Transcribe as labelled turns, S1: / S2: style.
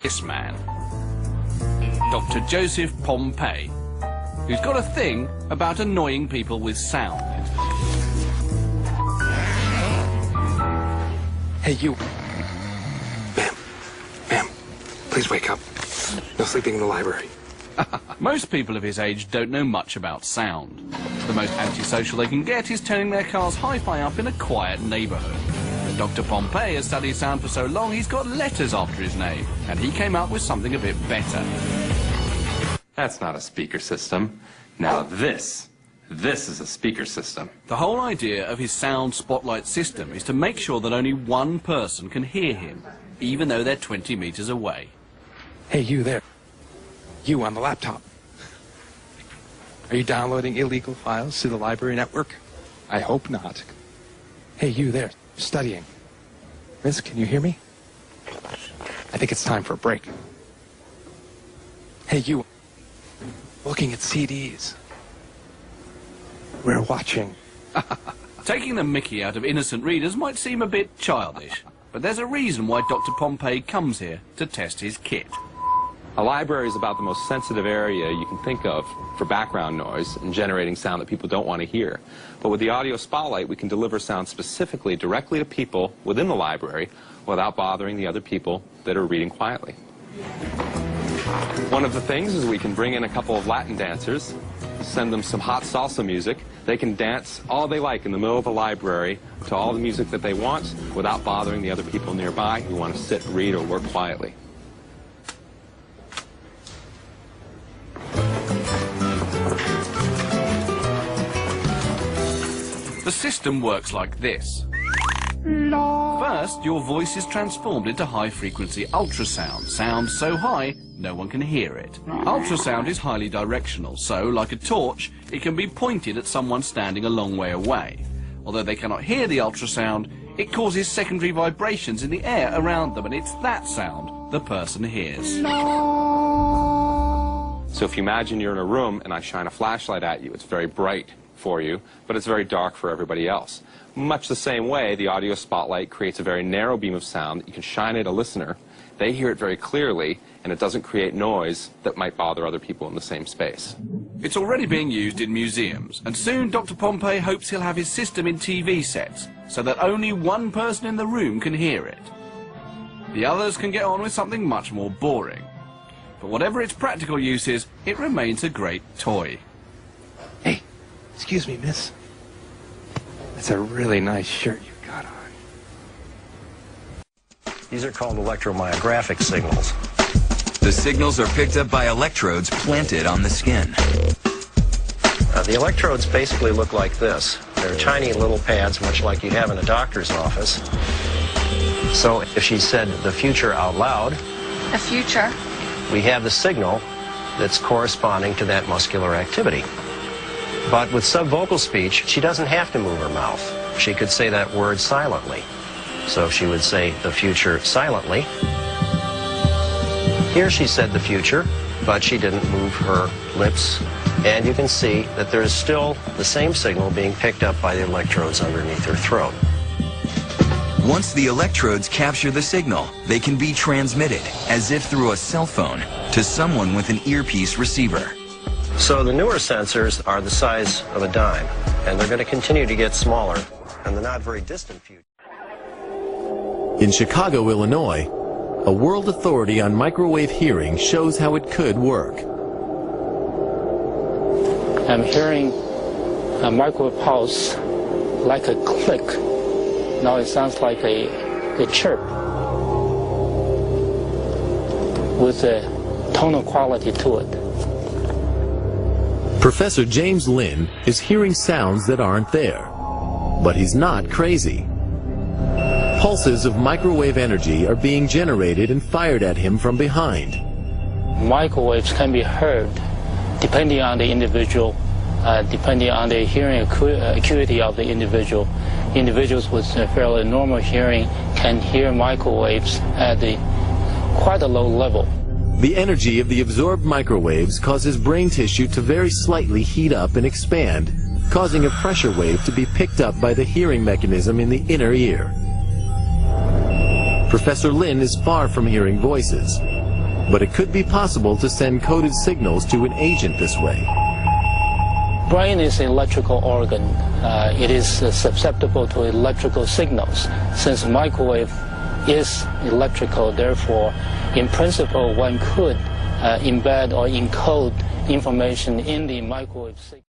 S1: This man, Dr. Joseph Pompey, who's got a thing about annoying people with sound.
S2: Hey, you. Ma'am, please wake up. No sleeping in the library.
S1: Most people of his age don't know much about sound. The most antisocial they can get is turning their car's hi-fi up in a quiet neighborhood. But Dr. Pompey has studied sound for so long he's got letters after his name, and he came up with something a bit better.
S3: That's not a speaker system. Now this is a speaker system.
S1: The whole idea of his sound spotlight system is to make sure that only one person can hear him, even though they're 20 meters away.
S2: Hey, you there. You on the laptop. Are you downloading illegal files to the library network? I hope not. Hey, you there, studying. Miss, can you hear me? I think it's time for a break. Hey, you, looking at CDs. We're watching.
S1: Taking the mickey out of innocent readers might seem a bit childish, but there's a reason why Dr. Pompey comes here to test his kit.
S3: A library is about the most sensitive area you can think of for background noise and generating sound that people don't want to hear. But with the audio spotlight, we can deliver sound specifically directly to people within the library without bothering the other people that are reading quietly. One of the things is we can bring in a couple of Latin dancers, send them some hot salsa music. They can dance all they like in the middle of the library to all the music that they want without bothering the other people nearby who want to sit, read, or work quietly.
S1: The system works like this. First, your voice is transformed into high-frequency ultrasound, sound so high no one can hear it. Ultrasound is highly directional, so, like a torch, it can be pointed at someone standing a long way away. Although they cannot hear the ultrasound, it causes secondary vibrations in the air around them, and it's that sound the person hears.
S3: So if you imagine you're in a room and I shine a flashlight at you, it's very bright for you, but it's very dark for everybody else. Much the same way, the audio spotlight creates a very narrow beam of sound that you can shine at a listener. They hear it very clearly, and it doesn't create noise that might bother other people in the same space.
S1: It's already being used in museums, and soon Dr. Pompey hopes he'll have his system in TV sets, so that only one person in the room can hear it. The others can get on with something much more boring. But whatever its practical use is, it remains a great toy.
S2: Hey, excuse me, miss. That's a really nice shirt you've got on.
S4: These are called electromyographic signals.
S5: The signals are picked up by electrodes planted on the skin.
S4: The electrodes basically look like this. They're tiny little pads, much like you have in a doctor's office. So if she said the future out loud,
S6: The future.
S4: we have the signal that's corresponding to that muscular activity. But with subvocal speech, she doesn't have to move her mouth. She could say that word silently. So she would say the future silently. Here she said the future, but she didn't move her lips. And you can see that there is still the same signal being picked up by the electrodes underneath her throat.
S5: Once the electrodes capture the signal, they can be transmitted, as if through a cell phone, to someone with an earpiece receiver.
S4: So the newer sensors are the size of a dime, and they're going to continue to get smaller in the not very distant future.
S7: In Chicago, Illinois, a world authority on microwave hearing shows how it could work.
S8: I'm hearing a microwave pulse like a click. Now it sounds like a chirp with a tonal quality to it.
S7: Professor James Lynn is hearing sounds that aren't there, but he's not crazy. Pulses of microwave energy are being generated and fired at him from behind.
S8: Microwaves can be heard depending on the individual, depending on the hearing acuity of the individual. Individuals with fairly normal hearing can hear microwaves at quite a low level.
S7: The energy of the absorbed microwaves causes brain tissue to very slightly heat up and expand, causing a pressure wave to be picked up by the hearing mechanism in the inner ear. Professor Lynn is far from hearing voices. but it could be possible to send coded signals to an agent this way.
S8: Brain is an electrical organ. It is susceptible to electrical signals. Since microwave is electrical, therefore, in principle, one could embed or encode information in the microwave signal.